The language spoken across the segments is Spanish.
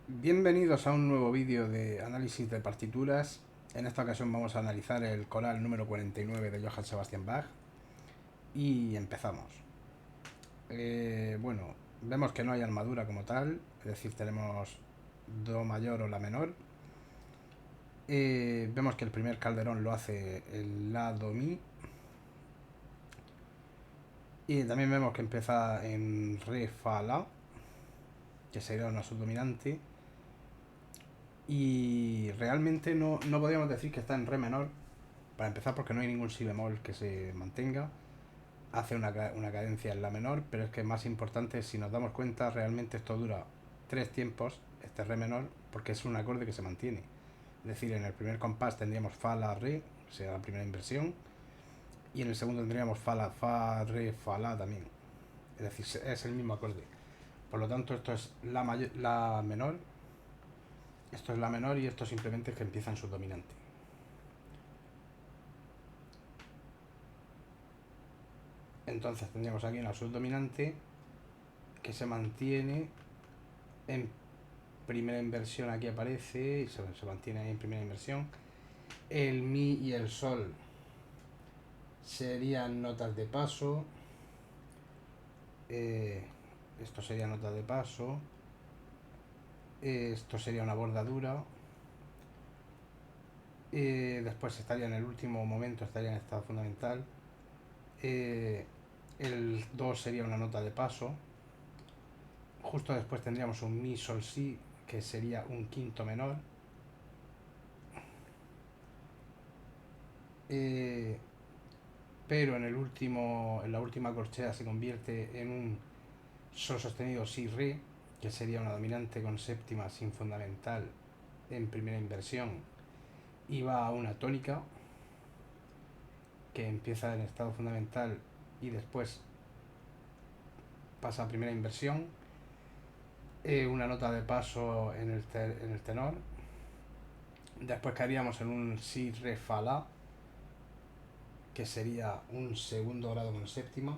Bienvenidos a un nuevo vídeo de análisis de partituras. En esta ocasión vamos a analizar el coral número 49 de Johann Sebastian Bach y empezamos. Bueno, vemos que no hay armadura como tal, es decir, tenemos Do mayor o La menor. Vemos que el primer calderón lo hace el La, Do, Mi. Y también vemos que empieza en Re, Fa, La, que sería una subdominante. Y realmente no podríamos decir que está en Re menor, para empezar porque no hay ningún si bemol que se mantenga. Hace una cadencia en la menor, pero es que más importante, si nos damos cuenta, realmente esto dura 3 tiempos, este Re menor, porque es un acorde que se mantiene. Es decir, en el primer compás tendríamos Fa, La, Re, o sea, la primera inversión, y en el segundo tendríamos Fa, La, Fa, Re, Fa, La también. Es decir, es el mismo acorde. Por lo tanto, esto es la menor, esto es la menor y esto simplemente es que empieza en subdominante. Entonces tendríamos aquí una subdominante que se mantiene en primera inversión, aquí aparece y se mantiene ahí en primera inversión. El Mi y el Sol serían notas de paso. Esto sería notas de paso. Esto sería una bordadura. Después estaría en el último momento, estaría en estado fundamental. El Do sería una nota de paso. Justo después tendríamos un Mi, Sol, Si, que sería un quinto menor. Pero en la última corchea se convierte en un Sol sostenido Si, Re, que sería una dominante con séptima sin fundamental en primera inversión, y va a una tónica que empieza en estado fundamental y después pasa a primera inversión. Una nota de paso en el tenor. Después caeríamos en un Si, Re, Fa, La, que sería un segundo grado con séptima.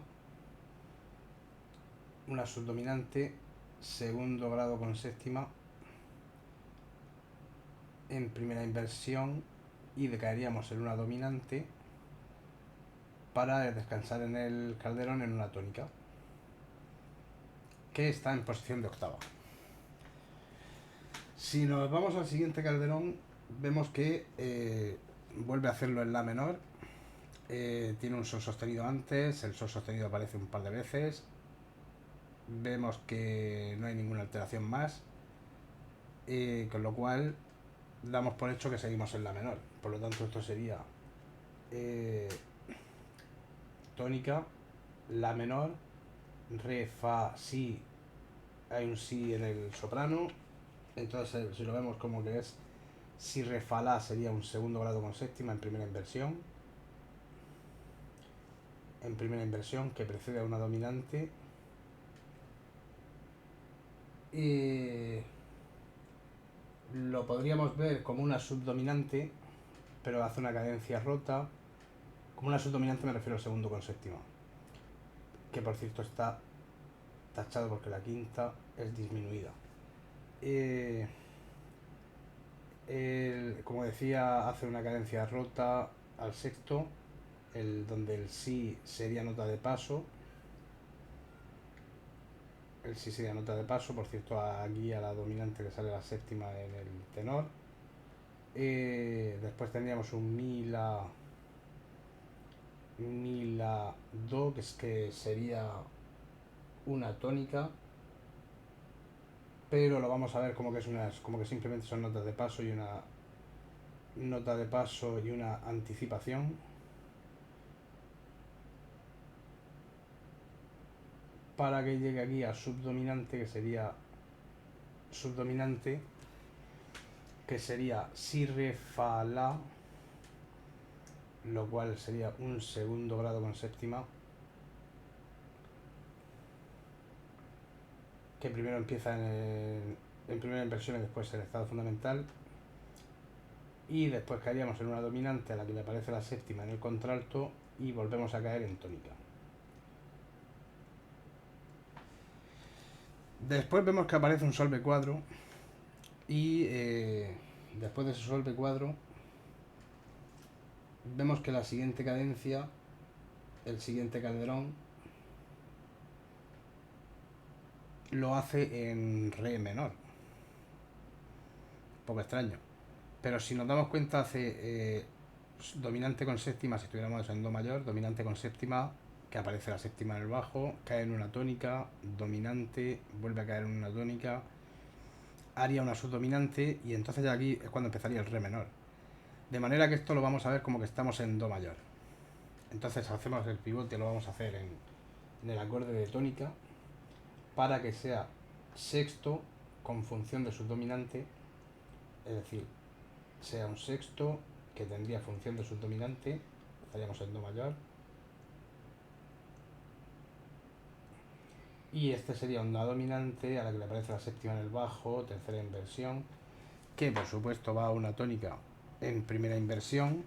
Una subdominante, segundo grado con séptima en primera inversión, y decaeríamos en una dominante para descansar en el calderón en una tónica que está en posición de octava. Si nos vamos al siguiente calderón, vemos que vuelve a hacerlo en La menor. Tiene un Sol sostenido antes, el Sol sostenido aparece un par de veces. Vemos que no hay ninguna alteración más, con lo cual damos por hecho que seguimos en La menor. Por lo tanto, esto sería tónica, La menor, Re, Fa, Si, hay un Si en el soprano. Entonces, si lo vemos como que es Si, Re, Fa, La, sería un segundo grado con séptima en primera inversión. En primera inversión, que precede a una dominante. Y lo podríamos ver como una subdominante, pero hace una cadencia rota. Como una subdominante me refiero al segundo con séptima, que por cierto está tachado porque la quinta es disminuida. Como decía, hace una cadencia rota al sexto, donde el Si sería nota de paso. El Si sería nota de paso, por cierto, aquí a la dominante le sale la séptima en el tenor. Después tendríamos un Mi, La, Do, que sería una tónica, pero lo vamos a ver como que como que simplemente son notas de paso y una nota de paso y una anticipación. Para que llegue aquí a subdominante, subdominante, que sería Si, Re, Fa, La, lo cual sería un segundo grado con séptima, que primero empieza en primera inversión y después en estado fundamental, y después caeríamos en una dominante a la que le aparece la séptima en el contralto y volvemos a caer en tónica. Después vemos que aparece un Sol B cuadro, Y después de ese suave cuadro, vemos que la siguiente cadencia, el siguiente calderón, lo hace en re menor. Un poco extraño. Pero si nos damos cuenta, hace dominante con séptima, si estuviéramos en do mayor, dominante con séptima, que aparece la séptima en el bajo, cae en una tónica, dominante, vuelve a caer en una tónica, haría una subdominante, y entonces ya aquí es cuando empezaría el re menor. De manera que esto lo vamos a ver como que estamos en do mayor. Entonces hacemos el pivote, lo vamos a hacer en el acorde de tónica, para que sea sexto con función de subdominante, es decir, sea un sexto que tendría función de subdominante, estaríamos en do mayor, y este sería una dominante a la que le aparece la séptima en el bajo, tercera inversión, que por supuesto va a una tónica en primera inversión,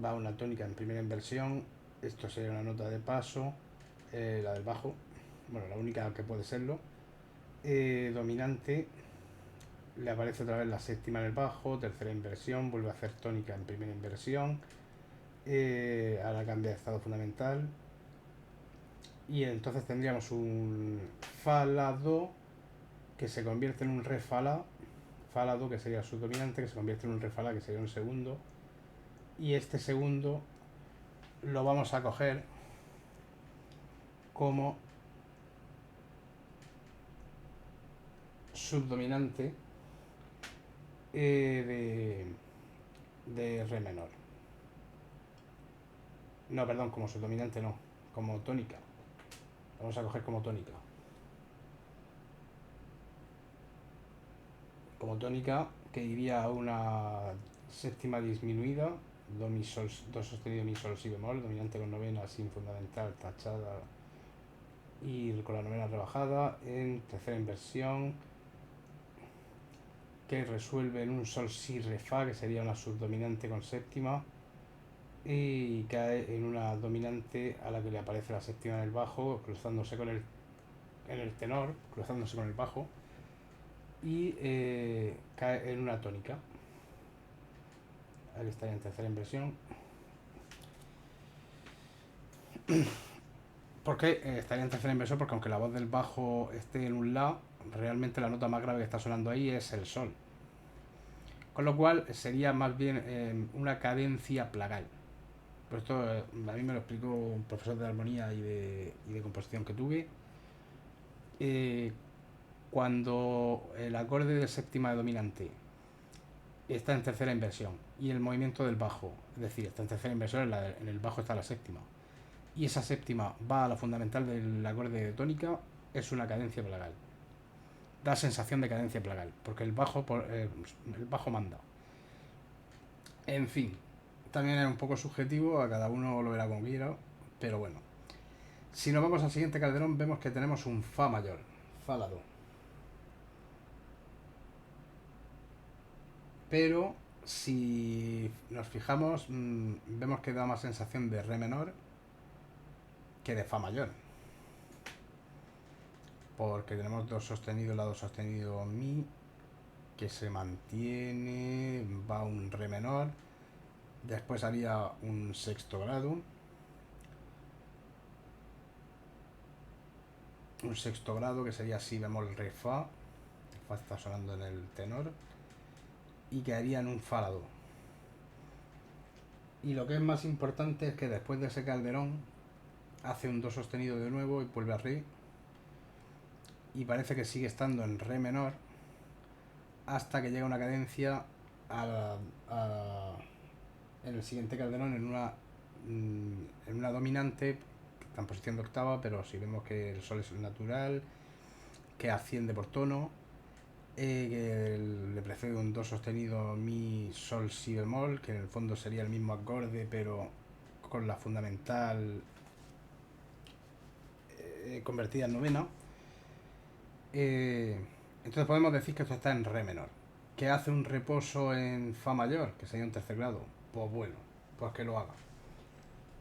va a una tónica en primera inversión, esto sería una nota de paso, la del bajo, bueno, la única que puede serlo, dominante, le aparece otra vez la séptima en el bajo, tercera inversión, vuelve a hacer tónica en primera inversión, ahora cambia de estado fundamental, y entonces tendríamos un fa la do que se convierte en un re fa la do que sería subdominante, que se convierte en un re fa la que sería un segundo, y este segundo lo vamos a coger como subdominante de re menor. No, perdón, como subdominante no, como tónica. Lo vamos a coger como tónica. Como tónica que iría a una séptima disminuida, do, mi, sol, do sostenido, mi, sol, si bemol, dominante con novena, sin fundamental, tachada y con la novena rebajada, en tercera inversión, que resuelve en un sol, si, re, fa, que sería una subdominante con séptima, y cae en una dominante a la que le aparece la séptima en el bajo, cruzándose con en el tenor, cruzándose con el bajo, y cae en una tónica. Ahí está en tercera inversión. ¿Por qué estaría en tercera inversión? Porque aunque la voz del bajo esté en un la, realmente la nota más grave que está sonando ahí es el sol. Con lo cual sería más bien una cadencia plagal. Pues esto a mí me lo explicó un profesor de armonía y de composición que tuve. Eh, Cuando el acorde de séptima de dominante está en tercera inversión y el movimiento del bajo, es decir, está en tercera inversión, en el bajo está la séptima, y esa séptima va a la fundamental del acorde de tónica, es una cadencia plagal. Da sensación de cadencia plagal, porque el bajo manda. En fin, también es un poco subjetivo, a cada uno lo verá como quiera, pero bueno. Si nos vamos al siguiente calderón, vemos que tenemos un fa mayor, fa la do. Pero si nos fijamos, vemos que da más sensación de re menor que de fa mayor. Porque tenemos do sostenido, la do sostenido, mi, que se mantiene, va un re menor, después haría un sexto grado, que sería si bemol re fa, el fa está sonando en el tenor, y quedaría en un fa la do. Y lo que es más importante es que después de ese calderón hace un do sostenido de nuevo y vuelve a re, y parece que sigue estando en re menor hasta que llega una cadencia en el siguiente calderón en una dominante que está en posición de octava, pero si vemos que el sol es el natural, que asciende por tono, que le precede un do sostenido, mi, sol, si bemol, que en el fondo sería el mismo acorde pero con la fundamental convertida en novena. Entonces podemos decir que esto está en re menor. ¿Que hace un reposo en fa mayor, que sería un tercer grado? Pues bueno, pues que lo haga.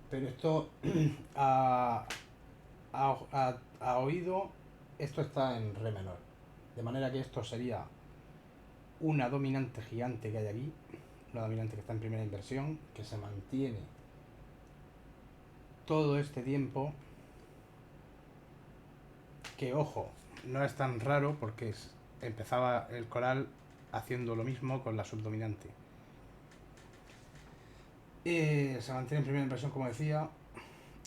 Pero esto a oído, esto está en re menor. De manera que esto sería una dominante gigante que hay aquí, una dominante que está en primera inversión, que se mantiene todo este tiempo, que ojo, no es tan raro porque empezaba el coral haciendo lo mismo con la subdominante. Se mantiene en primera inversión, como decía.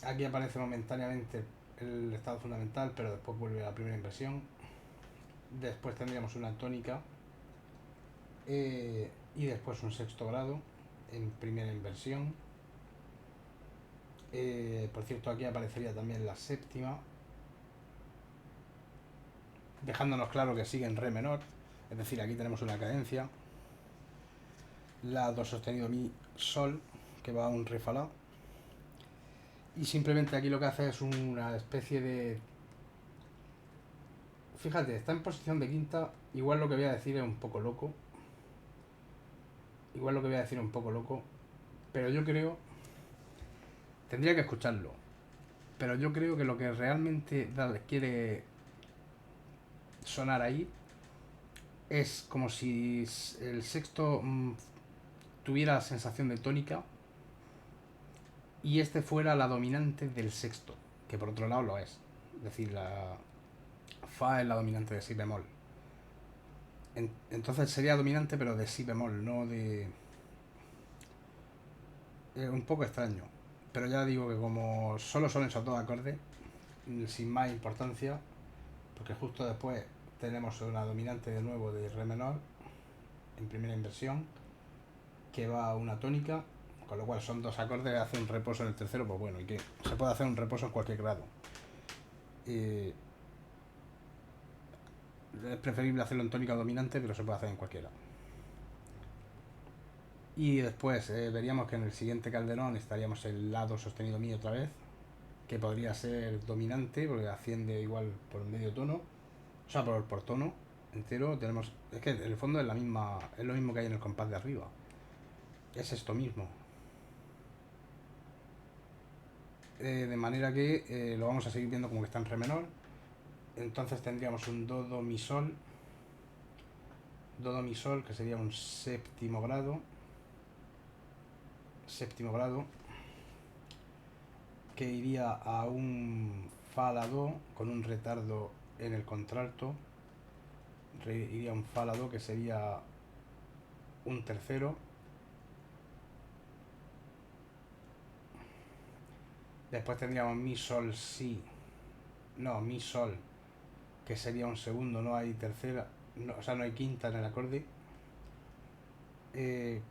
Aquí aparece momentáneamente el estado fundamental, pero después vuelve a la primera inversión. Después tendríamos una tónica y después un sexto grado en primera inversión. Por cierto, aquí aparecería también la séptima, dejándonos claro que sigue en re menor, es decir, aquí tenemos una cadencia, la do sostenido mi sol, que va a un re fa la, y simplemente aquí lo que hace es una especie de... Fíjate, está en posición de quinta, igual lo que voy a decir es un poco loco, pero yo creo, tendría que escucharlo, pero yo creo que lo que realmente quiere sonar ahí es como si el sexto tuviera sensación de tónica y este fuera la dominante del sexto, que por otro lado lo es. Es decir, la fa es la dominante de si bemol. Entonces sería dominante pero de si bemol, no de... Es un poco extraño. Pero ya digo que como solo son esos dos acordes, sin más importancia, porque justo después tenemos una dominante de nuevo de re menor en primera inversión que va a una tónica, con lo cual son dos acordes, hace un reposo en el tercero, pues bueno, ¿y qué? Se puede hacer un reposo en cualquier grado. Es preferible hacerlo en tónica dominante, pero se puede hacer en cualquiera. Y después veríamos que en el siguiente calderón estaríamos el lado sostenido mi otra vez, que podría ser dominante, porque asciende igual por medio tono, o sea, por tono entero. Tenemos, es que en el fondo es la misma, es lo mismo que hay en el compás de arriba. Es esto mismo. De manera que lo vamos a seguir viendo como que está en re menor. Entonces tendríamos un do mi sol, que sería un séptimo grado, que iría a un fa la do con un retardo en el contralto, iría a un fa la do que sería un tercero. Después tendríamos mi sol si, no, mi sol, que sería un segundo, no hay tercera, no, o sea, no hay quinta en el acorde.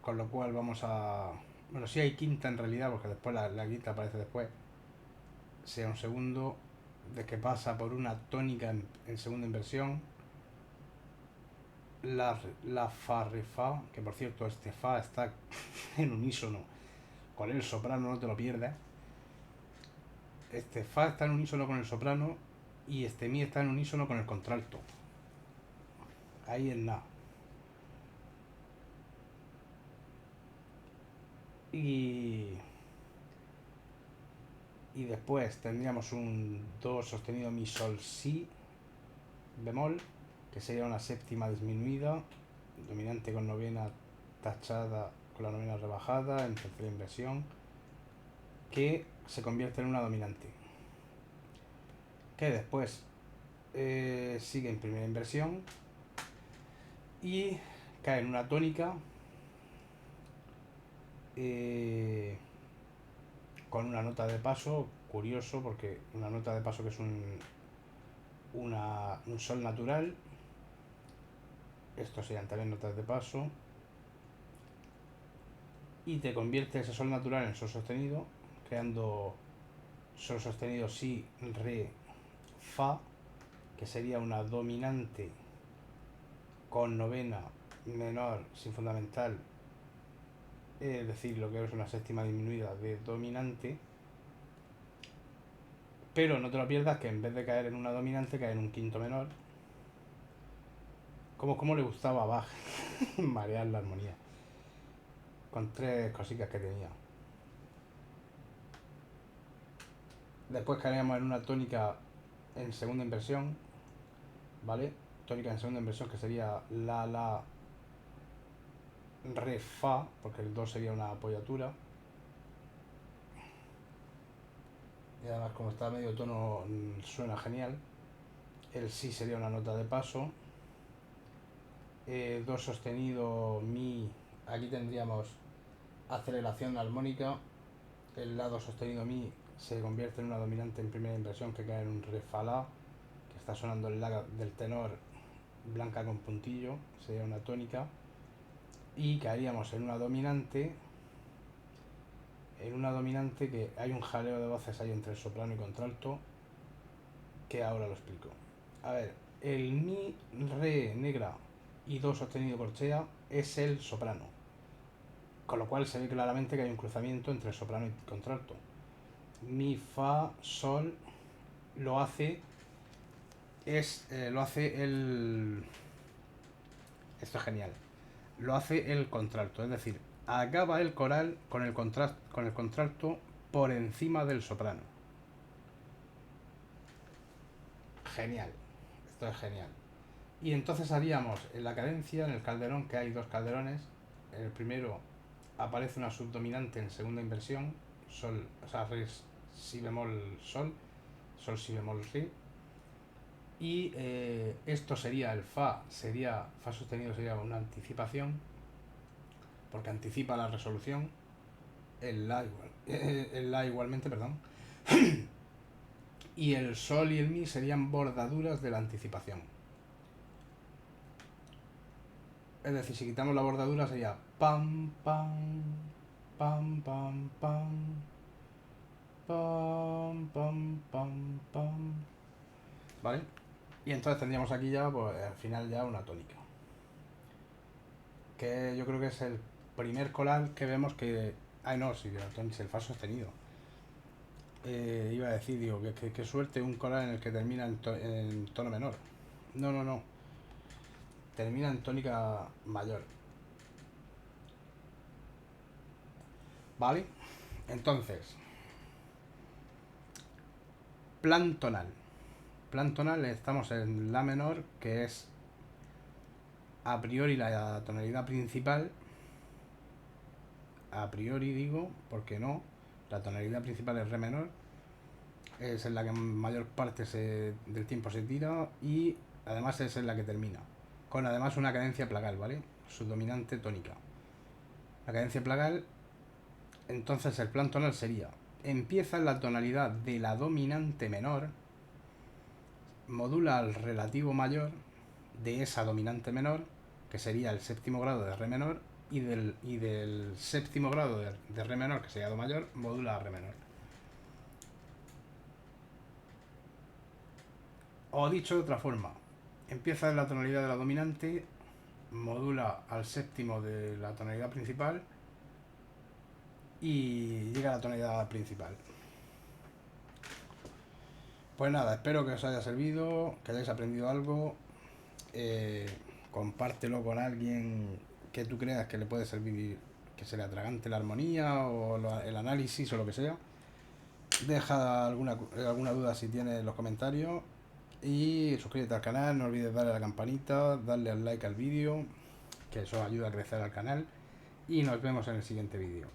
Con lo cual vamos a... Bueno, sí hay quinta en realidad, porque después la quinta aparece después. Sea un segundo, de que pasa por una tónica en segunda inversión. La fa, re, fa, que por cierto este fa está en unísono con el soprano, no te lo pierdas. Este fa está en unísono con el soprano y este mi está en unísono con el contralto. Ahí es nada. Y después tendríamos un do sostenido mi sol si bemol, que sería una séptima disminuida, dominante con novena tachada con la novena rebajada en tercera inversión, que se convierte en una dominante, que después sigue en primera inversión y cae en una tónica con una nota de paso, curioso porque una nota de paso que es un sol natural. Estos serían también notas de paso. Y te convierte ese sol natural en sol sostenido, creando sol sostenido si, re, fa, que sería una dominante con novena menor sin fundamental, es decir, lo que es una séptima disminuida de dominante. Pero no te lo pierdas que en vez de caer en una dominante cae en un quinto menor. Como le gustaba a Bach marear la armonía con tres cositas que tenía. Después caeríamos en una tónica en segunda inversión, ¿vale? tónica en segunda inversión, que sería la, re, fa, porque el do sería una apoyatura. Y además, como está a medio tono, suena genial. El si sería una nota de paso. Do sostenido, mi. Aquí tendríamos aceleración armónica. El la do sostenido, mi, se convierte en una dominante en primera inversión, que cae en un re, fa, la, que está sonando el la del tenor blanca con puntillo, sería una tónica. Y caeríamos en una dominante. Que hay un jaleo de voces ahí entre el soprano y contralto, que ahora lo explico. A ver, el mi, re negra y do sostenido corchea es el soprano, con lo cual se ve claramente que hay un cruzamiento entre soprano y contralto. Mi, fa, sol lo hace el, esto es genial, lo hace el contralto, es decir, acaba el coral con el contralto por encima del soprano. Genial, esto es genial. Y entonces haríamos en la cadencia, en el calderón, que hay dos calderones. En el primero aparece una subdominante en segunda inversión, sol, o sea, re, si bemol, sol, sol, si bemol, re. Y esto sería el fa sostenido, sería una anticipación, porque anticipa la resolución. El la igualmente, perdón. Y el sol y el mi serían bordaduras de la anticipación. Es decir, si quitamos la bordadura sería pam, pam, pam, pam, pam, pam, pam, pam, pam. ¿Vale? Y entonces tendríamos aquí ya, pues al final ya una tónica. Que yo creo que es el primer coral que vemos que... Ay, no, sí, el fa sostenido. Iba a decir, digo, que suerte un coral en el que termina en tono menor. No, no, no. Termina en tónica mayor. ¿Vale? Entonces, plan tonal. Plan tonal, estamos en la menor, que es a priori la tonalidad principal. A priori digo, porque no, la tonalidad principal es re menor, es en la que mayor parte del tiempo se tira, y además es en la que termina, con además una cadencia plagal, ¿vale? Subdominante tónica. La cadencia plagal, entonces el plan tonal sería: empieza en la tonalidad de la dominante menor, modula al relativo mayor de esa dominante menor, que sería el séptimo grado de re menor, y del séptimo grado de re menor, que sería do mayor, modula a re menor. O dicho de otra forma, empieza en la tonalidad de la dominante, modula al séptimo de la tonalidad principal y llega a la tonalidad principal. Pues nada, espero que os haya servido, que hayáis aprendido algo. Compártelo con alguien que tú creas que le puede servir, que se le atragante la armonía o el análisis o lo que sea. Deja alguna duda si tienes en los comentarios. Y suscríbete al canal, no olvides darle a la campanita, darle al like al vídeo, que eso ayuda a crecer al canal. Y nos vemos en el siguiente vídeo.